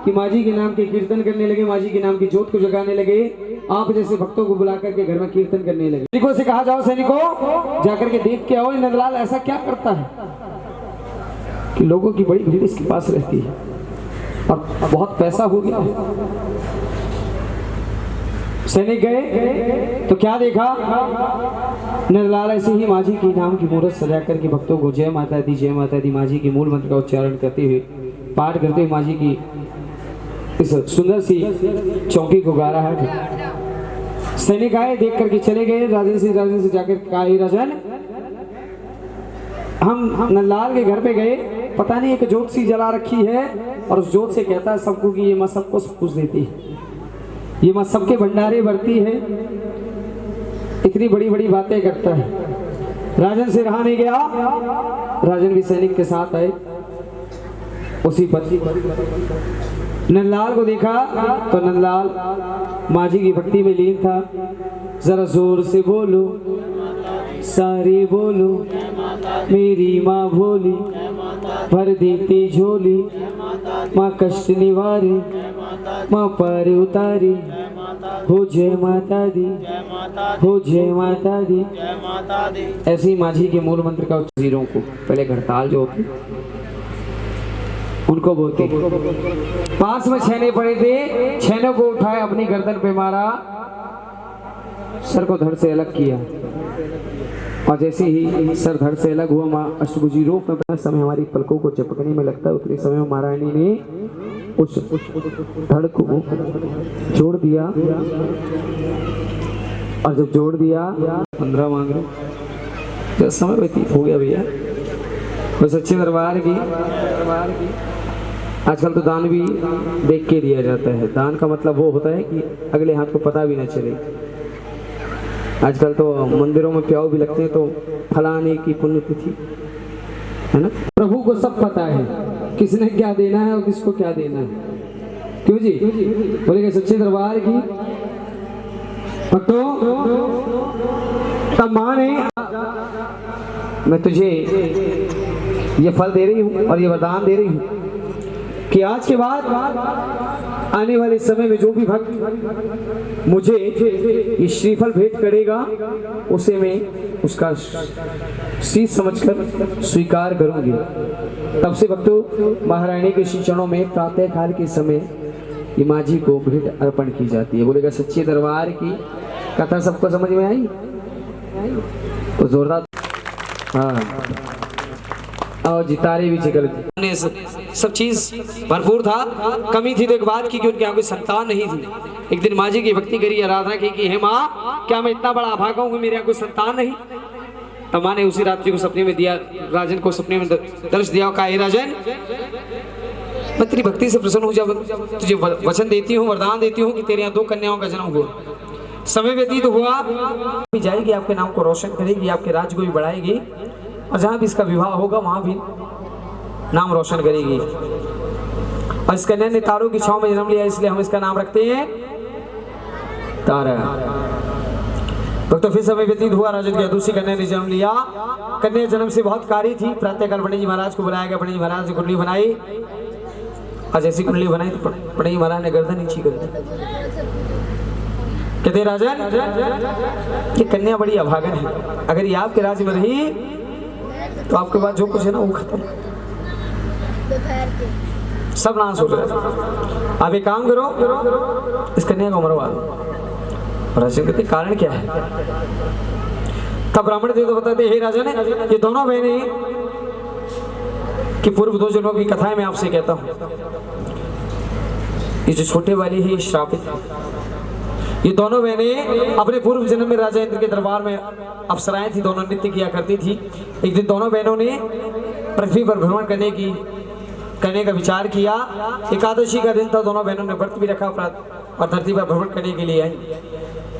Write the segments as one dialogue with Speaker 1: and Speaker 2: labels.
Speaker 1: कि माँ जी के नाम के कीर्तन करने लगे, माँ जी के नाम की जोत को जगाने लगे, आप जैसे भक्तों को बुला करके घर में कीर्तन करने लगे। सैनिकों से कहा, जाओ सैनिकों जाकर के देख के आओ नंदलाल ऐसा क्या करता है कि लोगों की बड़ी भीड़ इसके पास रहती है और बहुत पैसा हो गया। सैनिक गए तो क्या देखा, नंदलाल ऐसे ही माँ जी के नाम की मूर्त सजा करके भक्तों को जय माता दी माँ जी की मूल मंत्र का उच्चारण करते हुए, पाठ करते हुए माँ जी की इस सुंदर सी चौकी को गा रहा है। सैनिक आए, देख करके चले गए। राजन से जाकर कहा, राजन हम नंदलाल के घर पे गए, पता नहीं एक जोत सी जला रखी है और उस जोत से कहता है सबको कि ये माँ सबको सब कुछ देती है, ये माँ सबके भंडारे भरती है, इतनी बड़ी बड़ी बातें करता है। राजन से रहा नहीं गया, राजन भी सैनिक के साथ आए। उसी पर नंदलाल को देखा तो नंदलाल माँ जी की भक्ति में लीन था। जरा जोर से बोलो, सारे बोलो, मेरी माँ भोली भर देती झोली, माँ कष्ट निवारी, माँ पर उतारी, हो जय माता दी, हो जय माता दी। ऐसी माँ जी के मूल मंत्र का उच्चारण को पहले घड़ताल जो होती उनको बोलते, पास में छेने पड़े थे, छेनों को उठाया, अपनी गर्दन पे मारा, सर को धड़ से अलग किया और जैसे ही सर धड़ से अलग हुआ, माँ अष्टभुजी रूप में समय हमारी पलकों को चपकने में लगता है, उतने समय महारानी ने उस धड़ को जोड़ दिया और जब जोड़ दिया 15 मांग रहे, जब समय व्यतीत हो गया भैया। वो सच्चे दरबार की आजकल तो दान भी देख के दिया जाता है। दान का मतलब वो होता है कि अगले हाथ को पता भी न चले। आजकल तो मंदिरों में प्याऊ भी लगते हैं, तो फलाने की पुण्यतिथि है ना, प्रभु को सब पता है किसने क्या देना है और किसको क्या देना है। क्यों जी बोलेंगे सच्चे दरबार की भक्तों, तब मां ने मैं तुझे ये फल दे रही हूँ और ये वरदान दे रही हूँ कि आज के बाद आने वाले समय में जो भी भक्त मुझे ये श्रीफल भेंट करेगा उसे मैं उसका शीश समझकर स्वीकार करूंगी। तब से भक्तों महारानी के श्री चरणों में प्रातः काल के समय ये माँ जी को भेंट अर्पण की जाती है। बोलेगा सच्चे दरबार की कथा सबको समझ में आई तो जोरदार हाँ और जितारे भी जिगर सब चीज भरपूर था। कमी थी तो एक बात की कि उनके यहाँ कोई संतान नहीं थी। एक दिन माँ जी की भक्ति करी, आराधना की कि हे माँ, क्या मैं इतना बड़ा अभागा हूँ कि मेरे यहाँ कोई संतान नहीं। तब माँ ने उसी रात्रि को सपने में दिया, राजन को सपने में दर्श दिया, कहा हे राजन, मैं तेरी भक्ति से प्रसन्न हो जा, तुझे वचन देती हूँ, वरदान देती हूँ कि तेरे यहाँ 2 कन्याओं का जन्म हुआ। समय व्यतीत हुआ, भी जाएगी, आपके नाम को रोशन करेगी, आपके राज्य को भी बढ़ाएगी और जहाँ भी इसका विवाह होगा वहाँ भी नाम रोशन करेगी। और इस कन्या ने तारों की छांव में जन्म लिया, इसलिए हम इसका नाम रखते हैं तारा। तो फिर समय व्यतीत हुआ, राजन की दूसरी कन्या ने जन्म लिया। कन्या जन्म से बहुत कारी थी। प्रातःकाल पंडित जी महाराज को बुलाया गया, पंडित जी महाराज ने कुंडली बनाई और जैसी कुंडली बनाई तो पंडित जी महाराज ने गर्दन नीची कर दी। कहते राजन, ये कन्या बड़ी अभागन है, अगर ये आपके राज्य में रही तो आपके बाद जो कुछ है ना वो खत्म, सब नाश हो जाएगा। आप एक काम करो, इस कन्या को मरवा दो। राजन कहते कारण क्या है। तब ब्राह्मण देव तो बताते हे राजन, ये दोनों बहनें कि पूर्व 2 जन्मों की कथाएं मैं आपसे कहता हूँ। ये जो छोटे वाली है ये श्रापित है। ये दोनों बहनें अपने पूर्व जन्म में राजा इंद्र के दरबार में अप्सराएं थी, दोनों नृत्य किया करती थी। एक दिन दोनों बहनों ने पृथ्वी पर भ्रमण करने का विचार किया। एकादशी का दिन था, दोनों बहनों ने व्रत भी रखा और धरती पर भ्रमण करने के लिए आई।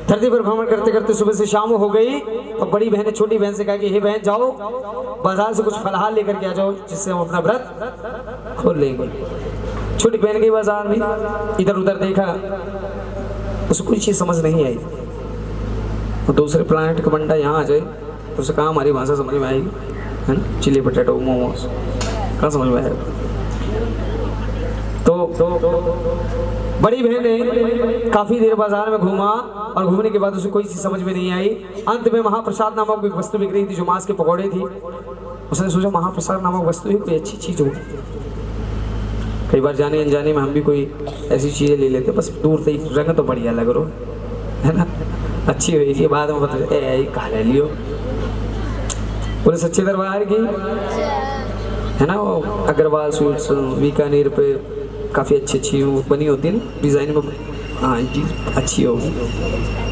Speaker 1: धरती पर भ्रमण करते करते सुबह से शाम हो गई और बड़ी बहन ने छोटी बहन से कहा कि हे बहन, जाओ बाजार से कुछ फलहार लेकर के आ जाओ जिससे हम अपना व्रत खोल लेंगे। छोटी बहन गई बाजार में, इधर उधर देखा, उसको कोई चीज़ समझ नहीं आई। और दूसरे प्लानट का बंदा यहाँ आ जाए तो उसे कहाँ हमारी भाषा समझ में आएगी, है ना, चिली पटेटो मोमोस कहाँ समझ में आएगा। तो बड़ी बहन ने काफी देर बाजार में घूमा और घूमने के बाद उसे कोई चीज समझ में नहीं आई। अंत में महाप्रसाद नामक एक वस्तु बिक रही थी जो मांस के पकौड़े थी। उसने सोचा महाप्रसाद नामक वस्तु ही कोई अच्छी चीज होगी। कई बार जाने अनजाने में हम भी कोई ऐसी चीजें ले लेते, बस दूर से ही रंग तो बढ़िया लग रहा है ना, अच्छी होगी, बाद में पता कहा ले लियो। पूरे सच्चे दरबार की है ना वो अग्रवाल स्वीट्स बीकानेर पे काफ़ी अच्छी बनी होती है ना डिज़ाइन में। हाँ जी अच्छी होगी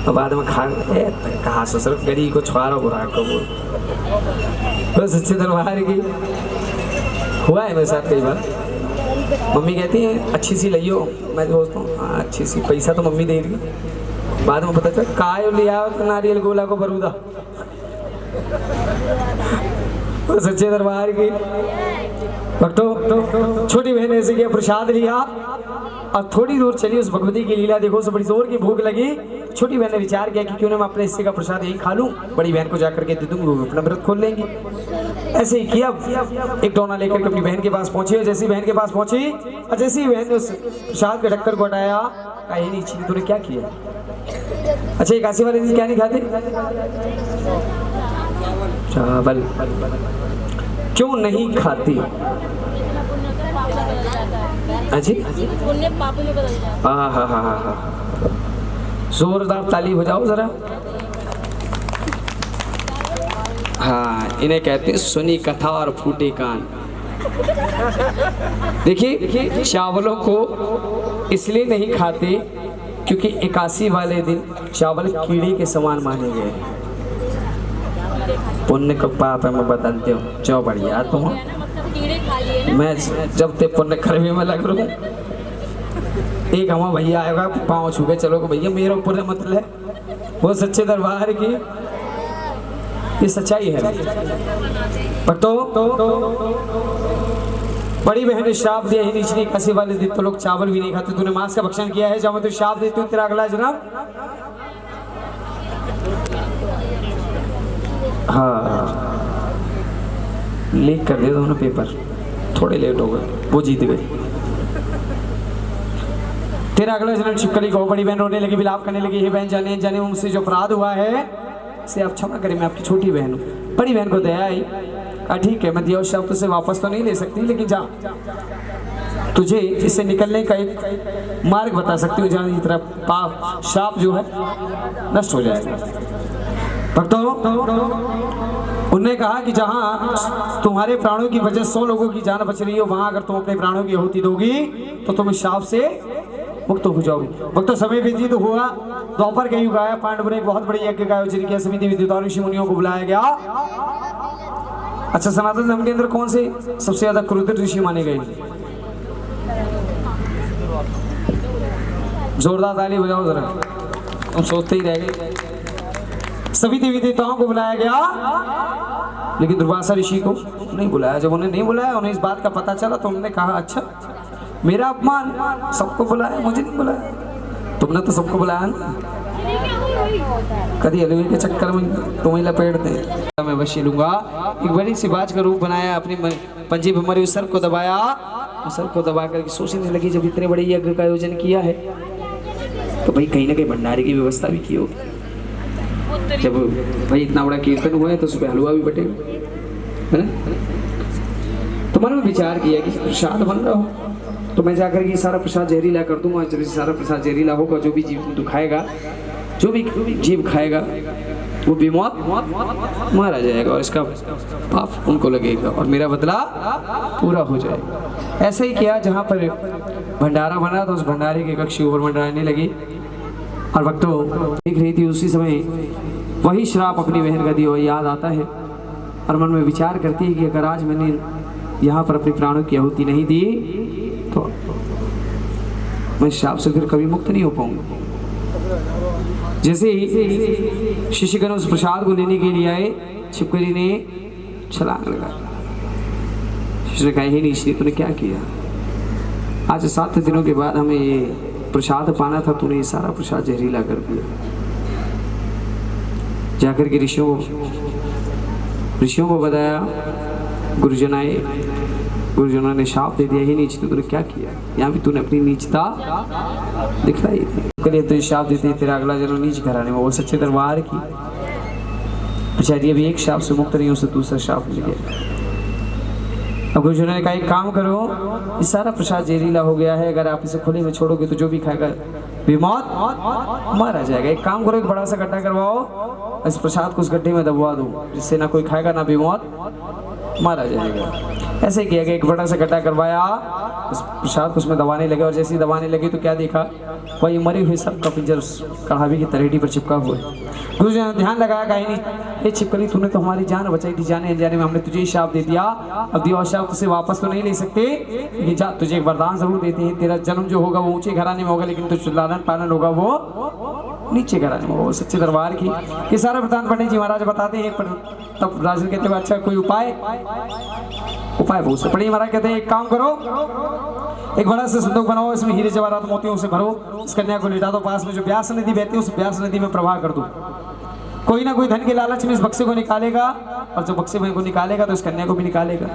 Speaker 1: और बाद में खा कहा ससुर गरीब को छुआरा बुरा को बोल। तो सच्चे दरबार की हुआ है मेरे साथ कई बार। मम्मी कहती है अच्छी सी लियो, मैं सोचता हूँ हाँ अच्छी सी, पैसा तो मम्मी दे रही, बाद में पता चला काय लिया नारियल गोला को बरूदा। तो सच्चे दरबार की भक्तों छोटी बहन ऐसे किया, प्रसाद लिया और थोड़ी दूर चली। उस भगवती की लीला देखो, उसे बड़ी जोर की भूख लगी। छोटी बहन ने विचार किया कि क्यों ना मैं अपने हिस्से का प्रसाद यही खा लूं, बड़ी बहन को जाकर के दे दूंगी, वो अपना व्रत खोल लेंगी। ऐसे ही किया, एक डोना लेकर के अपनी बहन के पास पहुंची। जैसी बहन के पास पहुंची और जैसी बहन ने उस प्रसाद के ढक्कन को हटाया, कहा नहीं छी तूने क्या किया। अच्छा एक काशी वाले दिन क्या नहीं खाते, चावल क्यों नहीं खाती। अच्छी जोरदार ताली बजाओ जरा। हाँ इन्हें कहते हैं सुनी कथा और फूटे कान। देखिए चावलों को इसलिए नहीं खाते क्योंकि एकादशी वाले दिन चावल कीड़े के समान माने गए। पुण्य का पाप है मैं बदलते हूँ, जो बढ़िया तो मैं जब ते पुण्य करने में लग रहा हूँ। एक हमारा भैया आएगा पाँव छू के चलो भैया मेरे ऊपर मतलब है वो सच्चे दरबार की ये सच्चाई है। पर तो बड़ी बहन ने श्राप दिया ही निचली कसी वाले दिन तो लोग चावल भी नहीं खाते। तूने मांस का भक्षण किया है, जब मैं तुझे श्राप देती हूँ तेरा अगला जन्म। हाँ लीक कर दिया दोनों पेपर, थोड़े लेट हो गए, वो जीत गई। तेरा अगला जन्म छिपकली को। बड़ी बहन रोने लगी, विलाप करने लगी, हे बहन जाने जाने मुझसे जो अपराध हुआ है से आप क्षमा करें, मैं आपकी छोटी बहन हूँ। बड़ी बहन को दया आई, ठीक है मैं दिया शब्द से वापस तो नहीं ले सकती, लेकिन जा तुझे इससे निकलने का एक मार्ग बता सकती हूँ जहाँ की तरफ पाप शाप जो है नष्ट हो जाएगा। भक्तों उन्होंने कहा कि जहाँ तुम्हारे प्राणों की वजह 100 लोगों की जान बच रही हो, वहां अगर तुम अपने प्राणों की आहुति दोगी तो तुम इस शाप से मुक्त हो जाओगी। भक्तों समय व्यतीत तो हुआ, द्वापर का युग आया, पांडवों ने एक बहुत बड़ी यज्ञ का आयोजन किया, सभी देवी देवताओं ऋषि मुनियों को बुलाया गया। अच्छा सनातन धर्म के अंदर कौन से सबसे ज्यादा क्रूर ऋषि माने गए? जोरदार ताली बजाओ जरा, तुम सोचते ही रह गए। सभी देवी देवताओं को बुलाया गया लेकिन दुर्वासा ऋषि को नहीं बुलाया। जब उन्हें नहीं बुलाया, उन्हें इस बात का पता चला तो उन्होंने कहा अच्छा मेरा अपमान, सबको बुलाया मुझे नहीं बुलाया। तुमने तो सबको बुलाया ना, कभी हलवे के चक्कर में तुम्हें लपेटते। मैं वशी लूंगा। एक बड़ी सी बाज का रूप बनाया, अपनी पंजे पे मरे सर को दबाया, सर को दबा करके सोचने लगी जब इतने बड़े यज्ञ का आयोजन किया है तो भाई कहीं ना कहीं भंडारे की व्यवस्था भी की होगी। जब भाई इतना बड़ा कीर्तन हुआ है तो उस पर हलवा भी बटेगा, है ना। तो मन में विचार किया कि प्रसाद बन रहा हो तो मैं जाकर के सारा प्रसाद जहरीला कर दूंगा। जब सारा प्रसाद जहरीला होगा, जो भी जीव खाएगा, जो भी जीव खाएगा वो बेमौत मारा जाएगा और इसका पाप उनको लगेगा और मेरा बदला पूरा हो जाएगा। ऐसा ही किया, जहाँ पर भंडारा बना तो उस भंडारे के कक्ष ऊपर भंडारने लगी और भक्तों देख रही थी। उसी समय वही श्राप अपनी बहन का दिया याद आता है और मन में विचार करती है कि अगर आज मैंने यहाँ पर अपने प्राणों की आहुति नहीं दी तो मैं श्राप से फिर कभी मुक्त नहीं हो पाऊंगा। जैसे ही शिष्यगण उस प्रसाद को लेने के लिए आए, छिपकली ने छलांग लगा। शिष्य ने कहा ही नहीं श्री तूने क्या किया, आज 7 दिनों के बाद हमें ये प्रसाद पाना था, तूने ये सारा प्रसाद जहरीला कर दिया। जाकर के ऋषियों को बताया, गुरुजन आए, गुरुजनों ने शाप दे दिया, ही नीच तूने क्या किया, यहाँ भी तूने अपनी नीचता दिखलाई थी, करिए तुझे शाप देते तेरा अगला जन्म नीच घराने में, वो सच्चे दरबार की। अच्छा ये भी एक शाप से मुक्त नहीं हो सकता, दूसरा शाप मिल गया। अब गुरुजनों ने कहा एक काम करो, ये सारा प्रसाद जहरीला हो गया है, अगर आप इसे खुले में छोड़ोगे तो जो भी खाएगा बेमौत मारा जाएगा। एक काम करो, एक बड़ा सा गड्ढा करवाओ, इस प्रसाद को उस गड्ढे में दबवा दो, जिससे ना कोई खाएगा ना बेमौत मारा जाएगा। ऐसे किया गया, एक बड़ा सा गड्ढा करवाया, उस प्रसाद को उसमें दबाने लगे, और जैसे ही दबाने लगे तो क्या देखा, वही मरी हुई सब का पिंजर कढ़ावी की तरेटी पर चिपका हुआ है। गुरु जी ने ध्यान लगाया, कहीं नहीं, ये छिपकली तूने तो हमारी जान बचाई थी, जाने अनजाने में हमने तुझे शाप दे दिया, अब दिया शाप तुझसे वापस तो नहीं ले सकते, लेकिन जा तुझे एक वरदान जरूर देते हैं, तेरा जन्म जो होगा वो ऊंचे घराने में होगा, लेकिन तुझे लालन पालन होगा वो नीचे घराने में, वो सच्चे दरबार की। ये सारा वरदान पंडित जी महाराज बताते हैं। तब राजन कहते हैं अच्छा कोई उपाय बहुत से। पंडित महाराज कहते हैं एक काम करो, एक बड़ा सा संदूक बनाओ, इसमें हीरे जवाहरात मोतियों से भरो, इस कन्या को लिटा दो, पास में जो ब्यास नदी बहती है उस ब्यास नदी में प्रवाह कर दो, कोई ना कोई धन के लालच में इस बक्से को निकालेगा, और जब बक्से को निकालेगा तो इस कन्या को भी निकालेगा,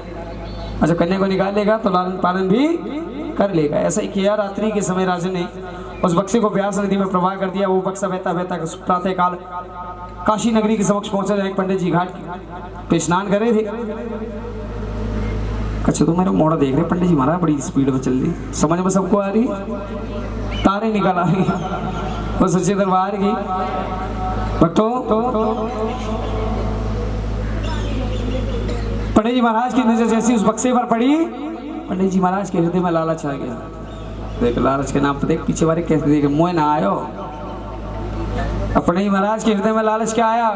Speaker 1: और जब कन्या को निकालेगा तो लालन पालन भी कर लेगा। ऐसा ही किया। रात्रि के समय राजन ने उस बक्से को ब्यास नदी में प्रवाह कर दिया। वो बक्सा बहता बहता प्रातः काल काशी नगरी के समक्ष पहुंचा। एक पंडित जी घाट पे स्नान कर रहे थे। अच्छा तो मेरा मोड़ा देख रहे पंडित जी महाराज, बड़ी स्पीड में चल रही, समझ में सबको आ रही, तारे निकल आ रही, वो सच्चे दरबार की भक्तों। पंडित जी महाराज की नजर जैसी उस बक्से पर पड़ी, पंडित जी महाराज के हृदय में लालच आ गया। देख लालच के नाम पर देख पीछे वाले कैसे देखे, मोह ना आयो। पंडित जी महाराज के हृदय में लालच क्या आया,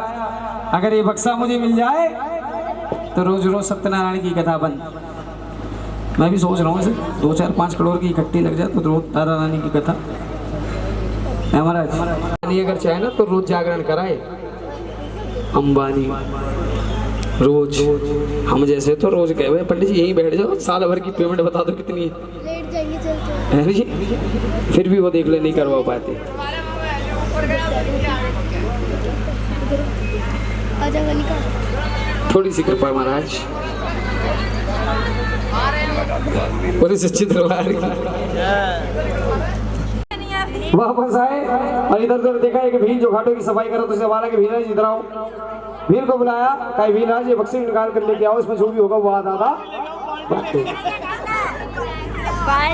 Speaker 1: अगर ये बक्सा मुझे मिल जाए तो रोज रोज सत्यनारायण की कथा बंद। मैं भी सोच रहा हूँ 2-4-5 करोड़ की इकट्ठी लग जाए तो रोज तारा रानी की कथा। महाराज अगर चाहे ना तो रोज जागरण कराए, अंबानी रोज, हम जैसे तो रोज कहे भाई पंडित जी यहीं बैठ जाओ, साल भर की पेमेंट बता दो कितनी है जी, फिर भी वो देख ले नहीं करवा पाते। थोड़ी सी कृपा महाराज, पूरी सच्ची दरबार वापस आए और इधर उधर देखा एक भील जो घाटों की सफाई करो, तो वाला के भील इधर आओ। भील को बुलाया, कहा भील आज ये बक्से निकाल कर लेके आओ, इसमें जो भी होगा वो आधा आधा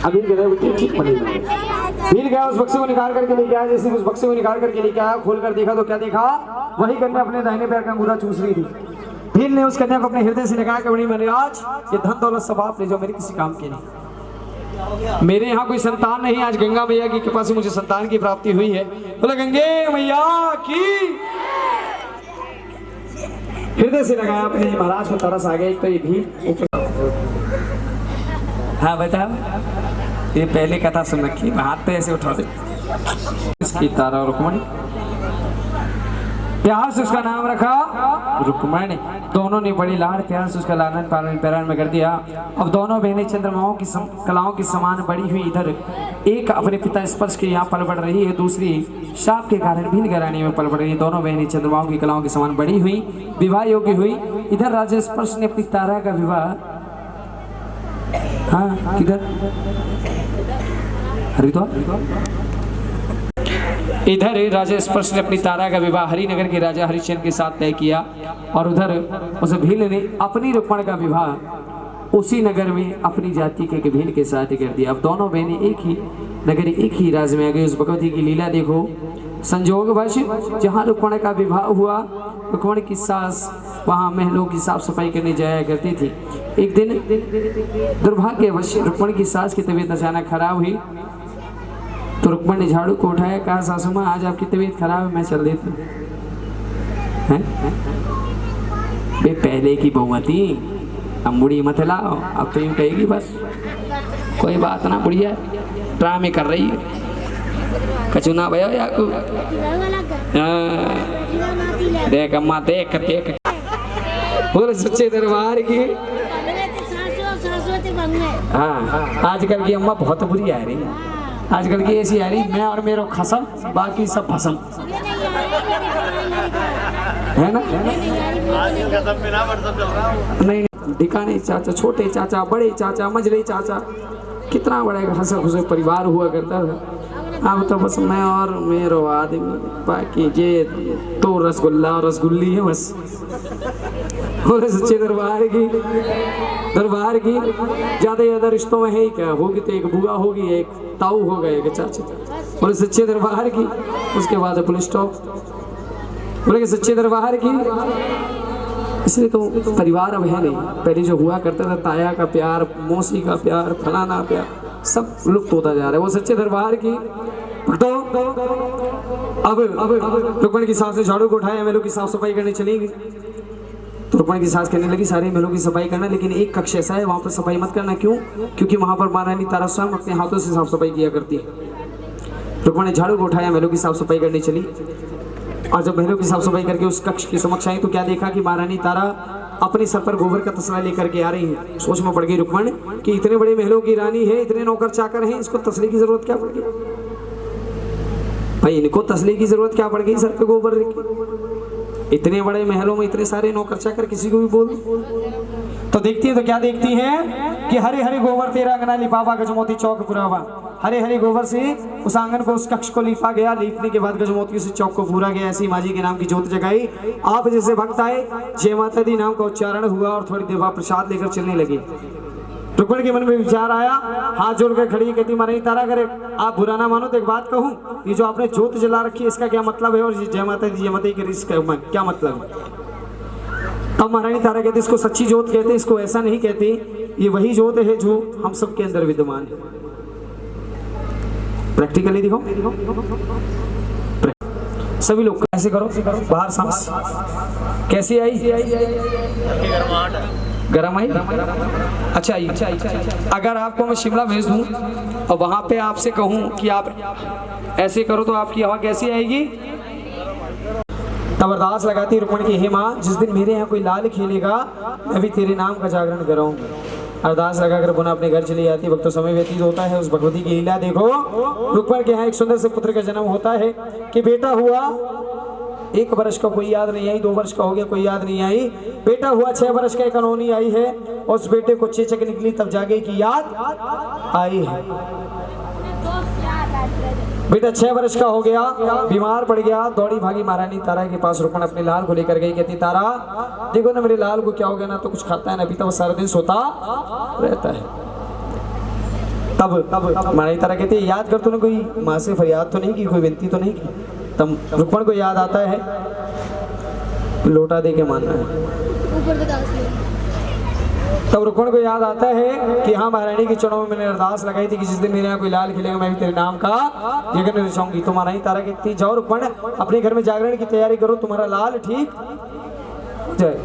Speaker 1: अभी ठीक पड़ेगा। भील गया, उस बक्से को निकाल करके लेके आया। जैसे उस बक्से को निकाल करके लेके आया, खोल कर देखा तो क्या देखा, वही कन्या अपने दाहिने पैर का अंगूठा चूस रही थी। भील ने उस कन्या को अपने हृदय से लगाया कि बड़ी महाराज ये धन दौलत सब आप ले जाओ, मेरे किसी काम के नहीं, मेरे यहाँ कोई संतान नहीं, आज गंगा मैया की कृपा से मुझे संतान की प्राप्ति हुई है। बोला गंगे मैया की। हृदय से लगाया अपने महाराज को, तरस आ गया। तो ये भील हाँ बता, ये पहले कथा सुन रखी, हाथ तो ऐसे उठा दे। इसकी तारा और रुक्मणी, प्यार से उसका नाम रखा रुक्मणी। दोनों ने बड़ी लाड़ प्यार से उसका लालन पालन प्यार में कर दिया। अब दोनों बहनें चंद्रमाओं की कलाओं की समान बड़ी हुई। इधर एक अपने पिता स्पर्श के यहाँ पल बढ़ रही है, दूसरी शाप के कारण भील घराने में पल बढ़ रही है। दोनों बहनें चंद्रमाओं की कलाओं की समान बड़ी हुई, विवाह योग्य हुई। इधर राजा स्पर्श ने अपनी तारा का विवाह, हाँ किधर, हरिद्वार। इधर राजा स्पर्श ने अपनी तारा का विवाह हरिनगर के राजा हरिश्चंद्र के साथ तय किया, और उधर उस भील ने अपनी रुक्मणी का विवाह उसी नगर में अपनी जाति के भील के साथ ही कर दिया। अब दोनों बहनें एक ही नगर एक ही राज में आ गई। उस भगवती की लीला देखो, संजोगवश जहाँ रुक्मणी का विवाह हुआ, रुक्मणी की सास वहाँ महलों की साफ सफाई करने जाया करती थी। एक दिन दुर्भाग्यवश रुक्मणी की सास की तबीयत अचानक खराब हुई, तो रुक्मणी ने झाड़ू को उठाया, कहा सासू माँ आज आपकी तबीयत खराब है, मैं चल देती हूँ। पहले की बहुमती, अब बुढ़ी मत लाओ, अब तो यूँ कहेगी बस कोई बात ना, बुढ़िया ड्रामे कर रही है, कचुना भैया याकू देख अम्मा देख देख बोले सच्चे दरबार की। हाँ आजकल की अम्मा बहुत बुरी आ रही है, आजकल की ऐसी आ रही, मैं और मेरो खसम बाकी सब भसम है ना, नहीं
Speaker 2: ढिकाने चाचा, छोटे चाचा, बड़े चाचा, मझले चाचा, कितना बड़ा एक हंसा खुशा परिवार हुआ करता था। अब तो बस मैं और मेरो आदमी, बाकी ये तो रसगुल्ला और रसगुल्ली है बस। और सच्चे दरबार की ज्यादा ज्यादा रिश्तों में है ही क्या, होगी तो एक बुआ होगी, एक ताऊ होगा, एक चाचा। बोले सच्चे दरबार की, उसके बाद पुलिस स्टॉप। बोले कि सच्चे दरबार की, इसलिए तो परिवार अब है नहीं। पहले जो हुआ करता था ताया का प्यार, मौसी का प्यार, फलाना प्यार, सब लुप्त होता जा रहा है। वो सच्चे दरबार की। तो अब रुक्मणी की सास ने झाड़ू को उठाया, महलों की साफ सफाई करने चलेंगे। तो रुक्मणी की सास कहने लगी सारे महलों की सफाई करना, लेकिन एक कक्ष ऐसा है वहां पर सफाई मत करना। क्यों? क्योंकि वहां पर महारानी तारा स्वयं अपने हाथों से साफ सफाई किया करती है। रुक्मणी ने झाड़ू को उठाया, महलों की साफ सफाई करने चली। और जब महलों की साफ सफाई करके उस कक्ष के समक्ष आई तो क्या देखा कि महारानी तारा अपने सर पर गोबर का तसला लेकर के आ रही है। सोच में पड़ गई रुक्मणी कि इतने बड़े महलों की रानी है, इतने नौकर चाकर हैं, इसको तसले की जरूरत क्या पड़ गई? भाई इनको तसले की जरूरत क्या पड़ गई सर पे गोबर लेके? इतने बड़े महलों में इतने सारे नौकर चाकर, किसी को भी बोल। तो देखती है तो क्या देखती है कि हरे हरे गोबर तेरा अंगना लिपावा, गजमोती चौक पुरावा। हरे हरे गोबर से उस आंगन को, उस कक्ष को लिपा गया। लिपने के बाद गजमोती से चौक को पूरा गया। ऐसी माँ जी के नाम की ज्योत जगाई। आप जैसे भक्त आए, जय माता दी नाम का उच्चारण हुआ और थोड़ी देर बाद प्रसाद लेकर चलने लगे। रुक्मणी के मन में विचार आया, हाथ जोड़कर खड़ी कहती महारानी तारा, करे आप बुरा ना मानो तो एक बात कहूँ, ये जो आपने ज्योत जला रखी है इसका क्या मतलब है? और जय माता दी, जय माता दी इसका क्या मतलब है? तब महारानी तारा कहती इसको सच्ची ज्योत कहते, इसको ऐसा नहीं कहते। ये वही ज्योत है जो हम सबके अंदर विद्यमान है। प्रैक्टिकली दिखाओ, सभी लोग ऐसे करो, बाहर सांस कैसी आई? गरम आई? अच्छा आई। अगर आपको मैं शिमला भेज दूं और वहां पे आपसे कहूं कि आप ऐसे करो तो आपकी हवा कैसी आएगी? तब अरदास लगाती रुक्मणी की, हे माँ, जिस दिन मेरे यहाँ कोई लाल खेलेगा मैं भी तेरे नाम का जागरण कराऊंगी। अरदास लगाकर पुनः अपने घर चली जाती। वक्त तो समय व्यतीत होता है। उस भगवती की लीला देखो। रुक्मणी के यहाँ एक सुंदर से पुत्र का जन्म होता है कि बेटा हुआ। 1 वर्ष का कोई याद नहीं आई, 2 वर्ष का हो गया कोई याद नहीं आई। बेटा हुआ, 6 वर्ष का एक अनहोनी आई है। और उस बेटे को चेचक निकली तब जागे की याद आई है। बेटा 6 वर्ष का हो गया, बीमार पड़ गया, दौड़ी भागी महारानी तारा के पास। रुक्मणी अपने लाल को लेकर गई। कहती तारा देखो ना मेरे लाल को क्या हो गया, ना तो कुछ खाता है ना पीता, वो सारा दिन सोता रहता है। तब महारानी तारा कहती है याद कर, तूने कोई माँ से फरियाद तो नहीं की, कोई विनती तो नहीं की? तब रुक्मणी को याद आता है लोटा दे के मानना है। तब रुक्मणी को याद आता है कि हाँ महारानी के चरणों में मैंने अरदास लगाई थी कि जिस दिन मेरे यहाँ कोई लाल खिलेगा मैं भी तेरे नाम का यज्ञ रचाऊंगी। तो महारानी तारा कहती जाओ रुक्मणी अपने घर में जागरण की तैयारी करो, तुम्हारा लाल ठीक जय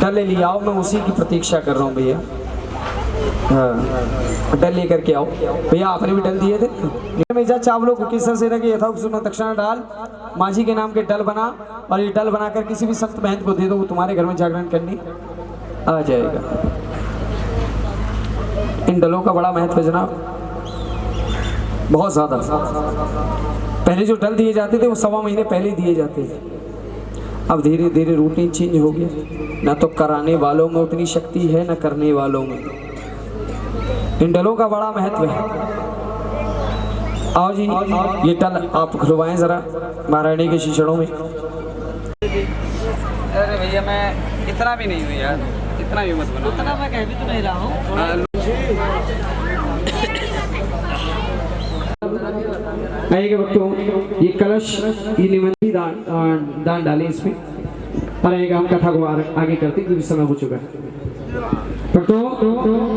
Speaker 2: डल ले लिया आओ, मैं उसी की प्रतीक्षा कर रहा हूँ भैया। हाँ डल लेकर के आओ भैया, आपने भी डल दिए थे। मेजा चावलों को किस सेना के यथाउक्त दक्षिणा डाल माझी के नाम के डल बना, और ये डल बनाकर किसी भी संत महंत को दे दो, वो तुम्हारे घर में जागरण करने आ जाएगा। इन डलों का बड़ा महत्व जनाब, बहुत ज्यादा। पहले जो डल दिए जाते थे वो 1.25 महीने पहले दिए जाते थे। अब धीरे धीरे रूटीन चेंज हो गया। ना तो कराने वालों में उतनी शक्ति है, ना करने वालों में। इन डलों का बड़ा महत्व है। आओ जी, ये डल आप खुलवाएं जरा महारानी के शीशड़ों में।
Speaker 3: अरे भैया मैं इतना भी नहीं हूँ यार, इतना भी मत बनो।
Speaker 4: उतना मैं कह भी तो नहीं रहा हूँ।
Speaker 1: आइएगा बच्चों, ये कलश, ये निमंत्री दान डालें इसमें। और आइएगा हम कथा को आगे करते क्योंकि समय हो चुका है। भक्तों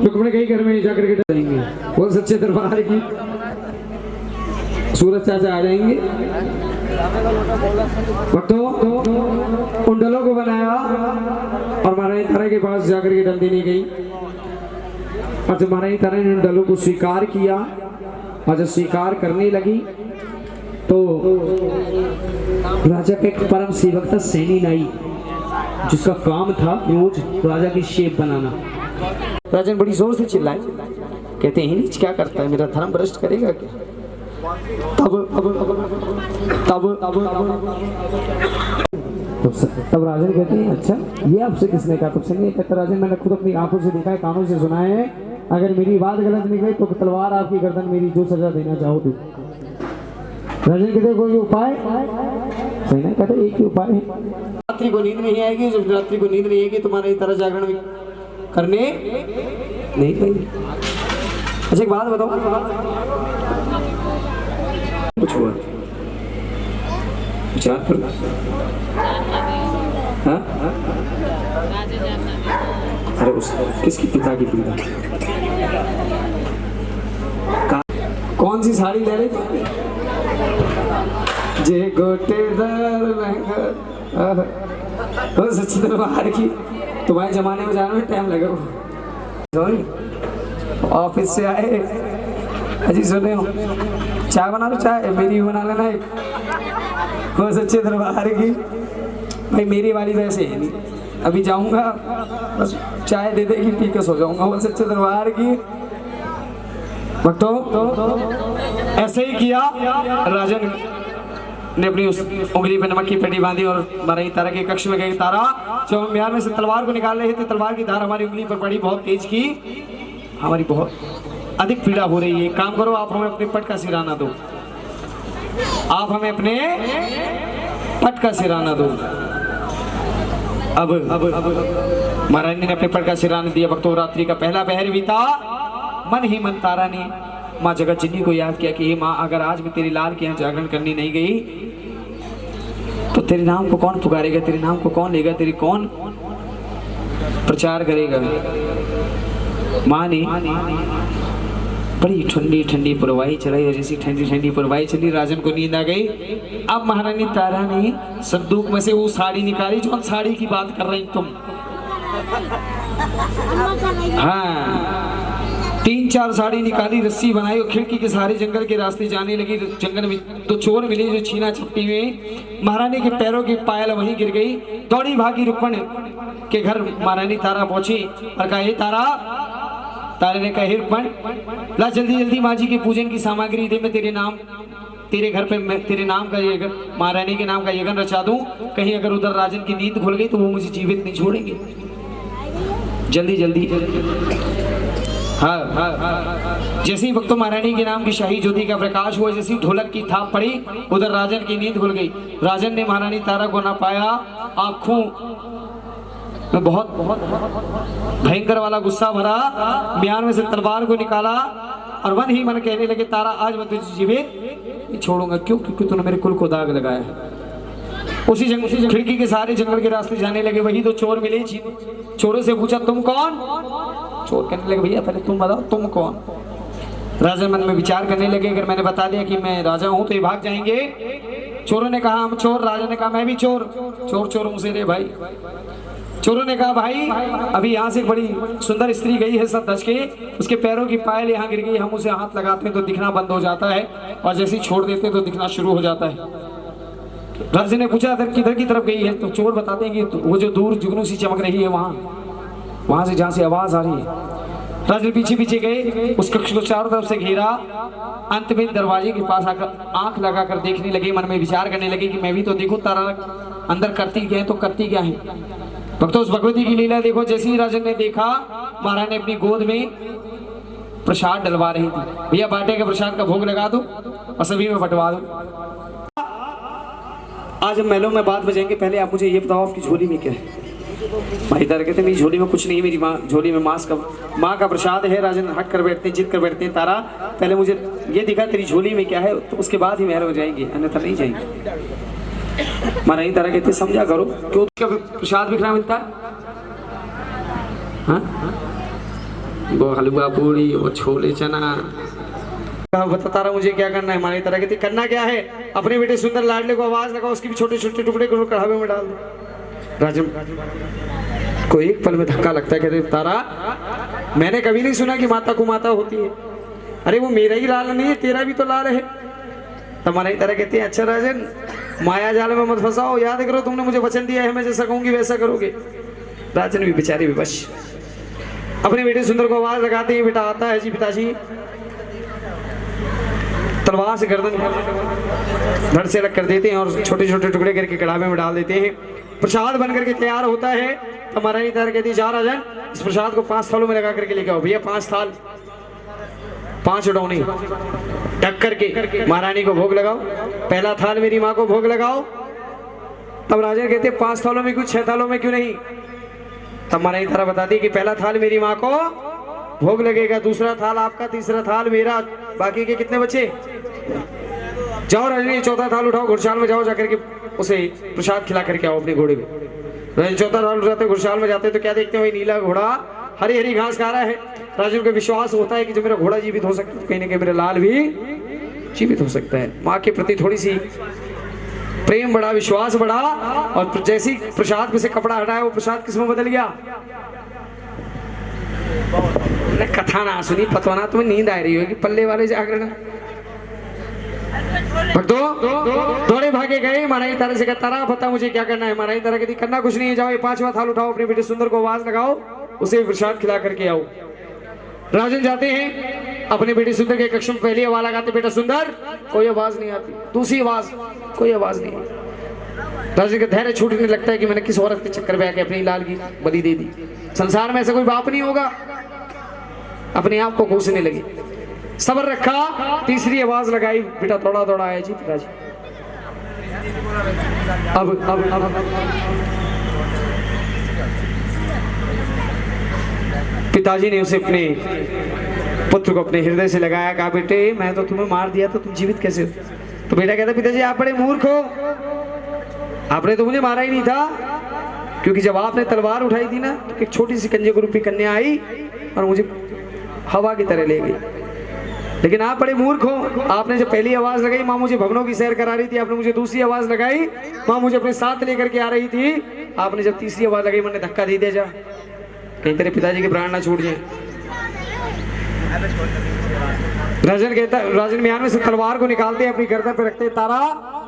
Speaker 1: रुक्मणी कई घर में जाकर के डालेंगे। वो सच्चे दरबार की सूरज चाचा आ जाएंगे। भक्तों उन डलों को बनाया और महारानी तारा के पास जाकर के डल देने गई। और जब महारानी तारा ने उन डलों को स्वीकार किया और जब स्वीकार करने लगी तो राजा का एक परम सेवक था सैनी नाई, जिसका काम था रोज राजा की शेप बनाना। राजा ने बड़ी जोर से चिल्लाए, कहते हैं नीच क्या करता है, मेरा धर्म भ्रष्ट करेगा क्या? तब तब राजन कहते हैं अच्छा ये आपसे किसने कहा? तुमसे नहीं कहता राजन, मैंने खुद अपनी आंखों से देखा है, कानों से सुना है, अगर मेरी बात गलत निकले तो तलवार आपकी गर्दन मेरी जो सजा देना चाहो तू। राजन कहते कोई उपाय? सही ना कहते एक ही उपाय है, रात्रि को नींद नहीं आएगी, जब रात्रि को नींद नहीं आएगी तुम्हारे तरह जागरण भी करने नहीं पाएगी। अच्छा एक बात बताओ, कुछ हुआ विचार करो। हाँ? अरे उस किसकी पिता की पीड़ा?
Speaker 2: कौन सी साड़ी ले रही थी? जे गोटेदार लहंगा सच्ची दरबार की। तुम्हारे जमाने में जाने में टाइम लगेगा। ऑफिस से आए अजी सुने हो चाय बना लो, चाय मेरी बना लेना एक। वो सच्चे दरबार की भाई, मेरी वाली वैसे है नहीं, अभी जाऊंगा बस चाय दे देगी पी के सो जाऊंगा। वो सच्चे दरबार की भक्तों ऐसे ही किया। राजन ने अपनी उस उंगली पे नमक की पेटी बांधी और महारानी तारा के कक्ष में गई। तारा जब हम बिहार में से तलवार को निकाल रहे थे, तलवार की धार हमारी उंगली पर पड़ी, बहुत तेज की, हमारी बहुत अधिक पीड़ा हो रही है। एक काम करो, आप हमें अपने पट का सिराना दो, आप हमें अपने पट का सिराना दो। अब महारानी ने अपने पट का सिराना दिया। भक्तों रात्रि का पहला पहर बीता, मन ही मन तारा ने माँ जगत जननी को याद किया कि हे माँ, अगर आज मैं तेरी लाल के यहाँ जागरण करने नहीं गई तो तेरे नाम को कौन पुकारेगा, तेरे नाम को कौन लेगा, तेरी कौन प्रचार करेगा। माँ ने बड़ी ठंडी ठंडी पुरवाई चलाई और जैसी ठंडी ठंडी पुरवाई चली राजन को नींद आ गई। अब महारानी तारा ने संदूक में से वो साड़ी निकाली, जो साड़ी की बात कर रही तुम। हाँ, 3-4 साड़ी निकाली, रस्सी बनाई और खिड़की के सहारे जंगल के रास्ते जाने लगी। जंगल में तो चोर मिले जो छीना छपटी में महारानी के पैरों की पायल वहीं गिर गई। दौड़ी भागी रुक्मण के घर महारानी तारा पहुंची और कहा हे तारा। तारे ने कहा हे रुक्मण, ला जल्दी जल्दी माँ जी के पूजन की सामग्री दे, मैं तेरे नाम तेरे घर पे मैं तेरे नाम का यज्ञ, महारानी के नाम का यज्ञ रचा दूं। कहीं अगर उधर राजन की नींद खुल गई तो वो मुझे जीवित नहीं छोड़ेंगे। जल्दी जल्दी हाँ। जैसे ही भक्तों महारानी के नाम की शाही ज्योति का प्रकाश हुआ, जैसी ढोलक की थाप पड़ी, उधर राजन की नींद खुल गई। राजन ने महारानी तारा को ना पाया, आंखों में बहुत भयंकर वाला गुस्सा भरा, म्यान में से तलवार को निकाला और मन ही मन कहने लगे तारा आज मैं तुझे जीवित नहीं छोड़ूंगा। क्यों? क्योंकि तूने मेरे कुल को दाग लगाया। उसी खिड़की के सारे जंगल के रास्ते जाने लगे। वही तो चोर मिले, चोरों से पूछा तुम कौन? चोर कहने लगे भैया पहले तुम बताओ तुम कौन। राजा मन में विचार करने लगे, अगर मैंने बता दिया कि मैं राजा हूं तो ये भाग जाएंगे। चोरों ने कहा हम चोर, राजा ने कहा मैं भी चोर। चोर चोर मुझसे रे भाई। चोरों ने कहा भाई अभी यहाँ से एक बड़ी सुंदर स्त्री गई है सब दस के, उसके पैरों की पायल यहाँ गिर गई, हम उसे हाथ लगाते हैं तो दिखना बंद हो जाता है और जैसे ही छोड़ देते हैं तो दिखना शुरू हो जाता है। राजा ने पूछा किधर की तरफ गई है? तो चोर बताते हैं कि वो जो दूर जुगनू सी चमक रही है वहां से जहां से आवाज आ रही है। राजा पीछे पीछे गए, उस कक्ष को चारों तरफ से घेरा, अंत में दरवाजे के पास आकर आंख लगाकर देखने लगे, मन में विचार करने लगे कि मैं भी तो देखूं तारा अंदर करती क्या है तो करती क्या है। भक्तों उस भगवती की लीला देखो। जैसे ही राजन ने देखा, महाराज ने अपनी गोद में प्रसाद डलवा रही थी। भैया बाटे के प्रसाद का भोग लगा दो और सभी में बंटवा दो। आज हम महलों में बात बजाएंगे, पहले आप मुझे ये बताओ आपकी झोली में क्या है? भाई तारा कहते मेरी झोली में कुछ नहीं है, मेरी माँ झोली में माँ का प्रसाद है। राजन हट कर बैठते हैं, जिद कर बैठते हैं। तारा पहले मुझे ये दिखा तेरी झोली में क्या है, तो उसके बाद ही महल में जाएंगे, अन्यथा नहीं जाएंगे। महारानी तारा कहते समझा करो, क्यों क्या प्रसाद बिखरा मिलता है? हाँ? वो हलवा पूरी, वो छोले चना। बता तारा मुझे क्या करना है? महारानी तारा कहती करना क्या है? अपने बेटे सुंदर लाडले को आवाज लगाओ, उसके भी छोटे छोटे टुकड़े करो, कढ़ावे में डाल दो। राजन को एक पल में धक्का लगता है, कहते तारा मैंने कभी नहीं सुना कि माता को माता होती है। अरे वो मेरा ही लाल नहीं है, तेरा भी तो लाल है। तुम्हारी तरह कहती है अच्छा राजन माया जाल में मत फंसाओ, याद करो तुमने मुझे वचन दिया है, मैं जैसा कहूंगी वैसा करोगे। राजन भी बेचारे विवश अपने बेटे सुंदर को आवाज लगाते हैं, बेटा आता है जी पिताजी। तलवार से गर्दन धड़ से अलग कर देते हैं और छोटे छोटे टुकड़े करके कढ़ावे में डाल देते हैं।
Speaker 1: प्रसाद बन करके तैयार होता है तो महारानी तारा कहती है जा राजन इस प्रसाद को 5 थालों में लगा करके लेके आओ। भैया 5 थाल 5 उडौनी ढक करके महारानी को भोग लगाओ। पहला थाल मेरी माँ को भोग लगाओ। तब राजन कहते 5 थालों में क्यों 6 थालों में क्यों नहीं? तब महारानी तारा बताती है कि पहला थाल मेरी माँ को भोग लगेगा, दूसरा थाल आपका, तीसरा थाल मेरा, बाकी के कितने बचे? जाओ राजन चौथा थाल उठाओ, घुड़शाल में जाओ, जाकर के उसे प्रसाद खिला करके आओ अपने घोड़े में। राजन चौथा थाल उठाते घुड़शाल में जाते तो क्या देखते हैं? वही नीला घोड़ा हरी हरी घास खा रहा है। राजन को विश्वास होता है कि जो मेरा घोड़ा जीवित हो सकता है कहीं ना कहीं मेरा लाल भी जीवित हो सकता है। माँ के प्रति थोड़ी सी प्रेम बढ़ा, विश्वास बढ़ा, और जैसी प्रसाद में से कपड़ा हटाया वो प्रसाद किस में बदल गया? कथा ना सुनी पतवाना तुम्हें नींद आ रही होगी, पल्ले वाले जागरण भक्तों दौड़े भागे गए। महारानी तारा से कहता तारा पता मुझे क्या करना है? महारानी तारा कहती करना कुछ नहीं है, जाओ ये 5वां थाल उठाओ, अपने बेटे सुंदर को आवाज लगाओ, उसे प्रसाद खिला करके आओ। राजन जाते हैं अपने बेटे सुंदर के कक्ष में, पहली आवाज लगाते बेटा सुंदर, कोई आवाज नहीं आती, दूसरी आवाज, कोई आवाज नहीं। राजन का धैर्य छूटने लगता है कि मैंने किस औरत के चक्कर में आके अपनी लाल की बलि दे दी। संसार में ऐसा कोई बाप नहीं होगा। अपने आप को कोसने लगी, सबर रखा, तीसरी आवाज लगाई, बेटा थोड़ा थोड़ा आया जी पिताजी। अब पिताजी ने उसे अपने पुत्र को अपने हृदय से लगाया, कहा बेटे मैं तो तुम्हें मार दिया तो तुम जीवित कैसे हो? तो बेटा कहता पिताजी आप बड़े मूर्ख हो, आपने तो मुझे मारा ही नहीं था, क्योंकि जब आपने तलवार उठाई थी ना तो एक छोटी सी कंजे रूपी कन्या आई और मुझे हवा की तरह ले गई। लेकिन आप बड़े मूर्ख हो, आपने जब पहली आवाज लगाई माँ मुझे भवनों की सैर करा रही थी, आपने मुझे दूसरी आवाज लगाई माँ मुझे अपने साथ लेकर के आ रही थी, आपने जब तीसरी आवाज लगाई मैंने धक्का दे दिया, जा कहीं तेरे पिताजी के प्राण ना छूट जाए। राजन कहता, राजन म्यान में से तलवार को निकालते अपनी गर्दन पर रखते, तारा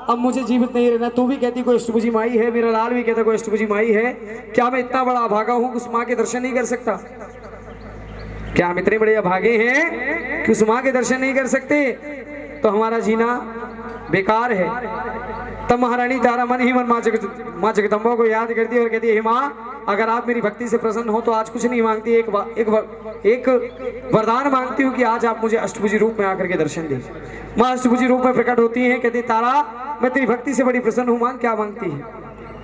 Speaker 1: अब मुझे जीवित नहीं रहना, तू भी कहती कोई अष्टभुजी माई है, मेरा लाल भी कहता कोई अष्टभुजी माई है, क्या मैं इतना बड़ा अभागा हूँ उस माँ के दर्शन नहीं कर सकता? क्या हम इतने बड़े अभागे हैं कि उस माँ के दर्शन नहीं कर सकते? तो हमारा जीना बेकार है। तब महारानी तारा मन ही मन माँ जगदम्बा को याद करती है और कहती है हे माँ अगर आप मेरी भक्ति से प्रसन्न हो तो आज कुछ नहीं मांगती, एक वरदान मांगती हूँ कि आज आप मुझे अष्टभुजी रूप में आकर के दर्शन दें। माँ अष्टभुजी रूप में प्रकट होती है, कहती तारा मैं तेरी भक्ति से बड़ी प्रसन्न हूँ, मांग क्या मांगती है?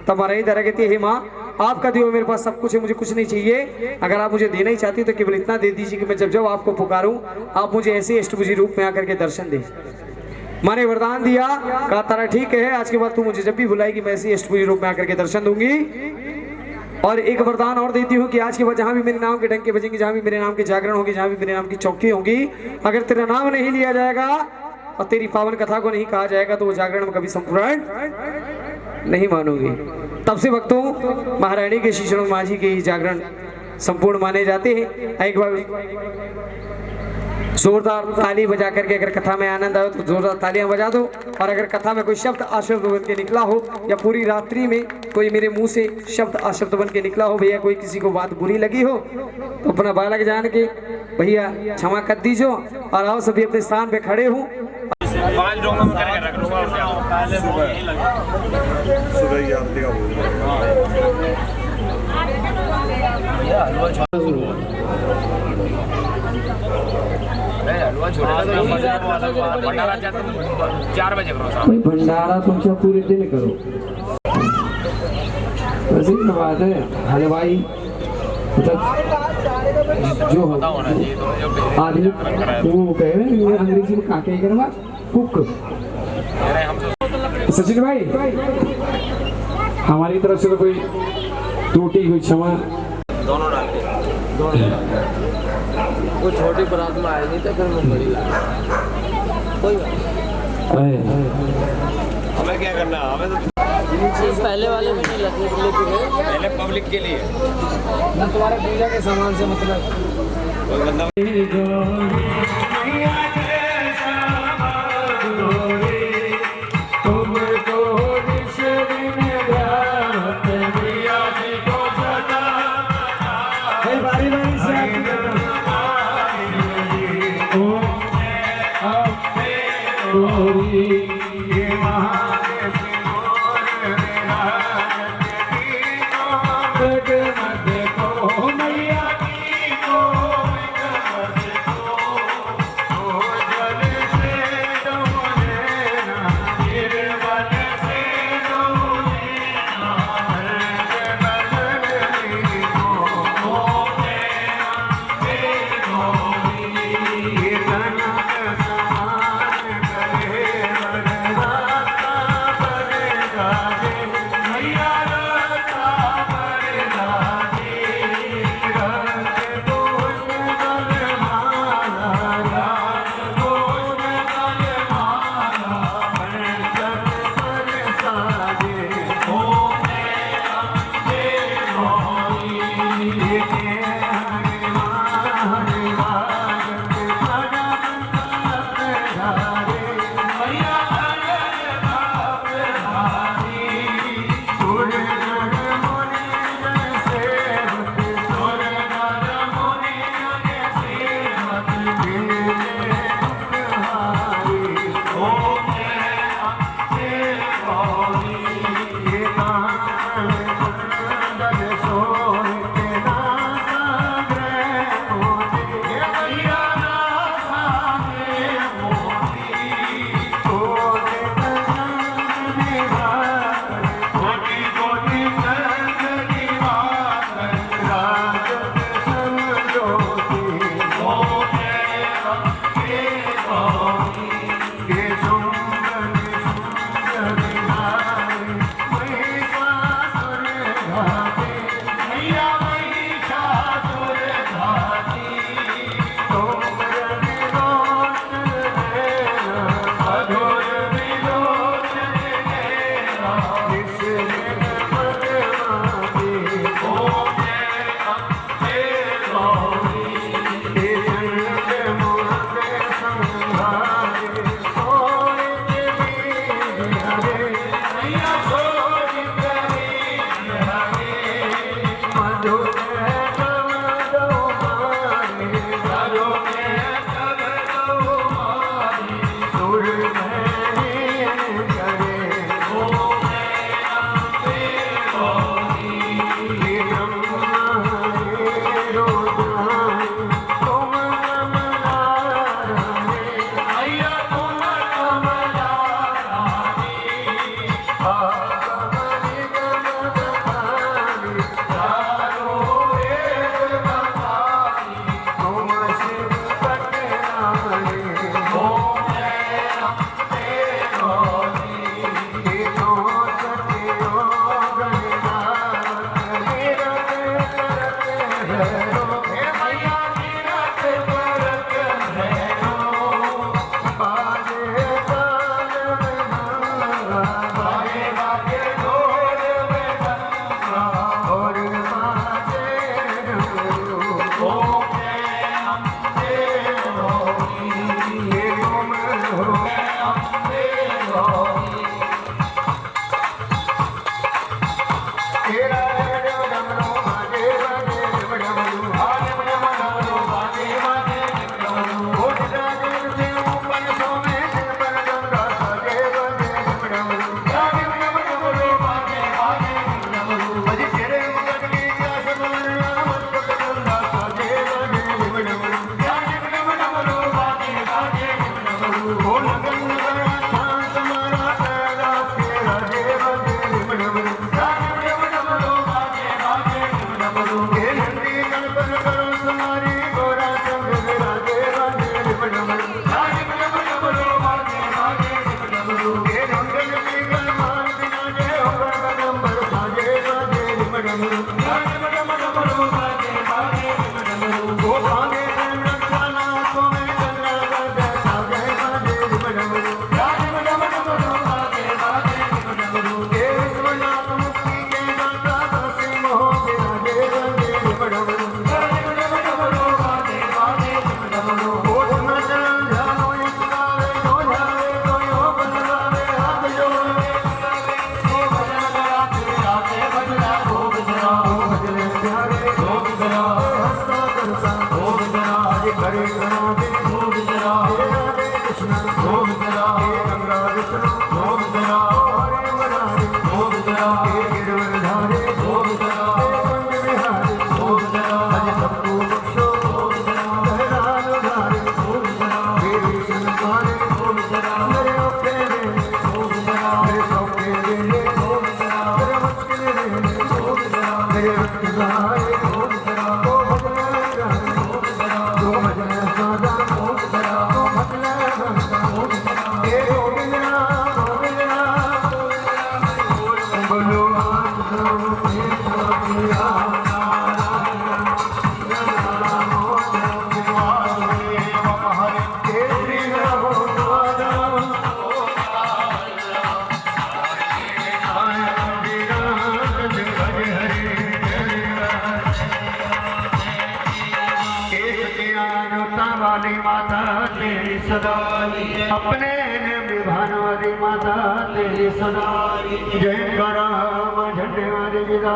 Speaker 1: तब महारानी तारा कहती है हे माँ आपका दियो मेरे पास सब कुछ है, मुझे कुछ नहीं चाहिए, अगर आप मुझे देना ही चाहती तो केवल इतना दे दीजिए कि मैं जब जब आपको पुकारूं आप मुझे ऐसे अष्टभुजी रूप में आकर के दर्शन दें। माँ ने वरदान दिया, कहा तारा ठीक है आज के बाद तू मुझे जब भी बुलाएगी मैं ऐसे अष्टभुजी रूप में आकर के दर्शन दूंगी। और एक वरदान और देती हूँ कि आज के बाद जहाँ भी मेरे नाम के डंके बजेंगे, जहाँ भी मेरे नाम के जागरण होगी, जहाँ भी मेरे नाम की चौकी होगी, अगर तेरा नाम नहीं लिया जाएगा और तेरी पावन कथा को नहीं कहा जाएगा तो वो जागरण में कभी संपूर्ण नहीं मानूंगी। तब से भक्तों महारानी के श्री चरण माझी के जागरण संपूर्ण माने जाते हैं। एक बार जोरदार ताली बजा करके अगर कथा में आनंद आए तो जोरदार तालियां बजा दो, और अगर कथा में कोई शब्द अशब्द बन के निकला हो या पूरी रात्रि में कोई मेरे मुंह से शब्द अशब्द बन के निकला हो, भैया कोई किसी को बात बुरी लगी हो तो अपना बालक जान के भैया क्षमा कर दीजिए, और आओ सभी अपने स्थान पे खड़े हो।
Speaker 3: 5 डोंगों में करके रख लूंगा और क्या सुबह ही आरती का हलवा भंडारा 4 बजे करो।
Speaker 1: भंडारा तुमसे पूरे दिन करो, प्रसिद्ध बात है। हलवाई जो आदमी वो कहे अंग्रेजी में काके करवा कुक। सचिन भाई हमारी तरफ से तो कोई त्रुटि हुई क्षमा।
Speaker 3: दोनों डाल के
Speaker 4: वो छोटी बरात में आएगी तो फिर मैं बड़ी कोई
Speaker 3: हमें क्या करना, हमें तो
Speaker 4: पहले वाले में नहीं लगे
Speaker 3: पहले पब्लिक के लिए
Speaker 4: ना तुम्हारे पूजा के सामान से मतलब
Speaker 3: कोई बंदा
Speaker 5: वाली माता तेरी सदा अपने विभान वाली माता तेरी सदा जय राम झंडे वाली विदा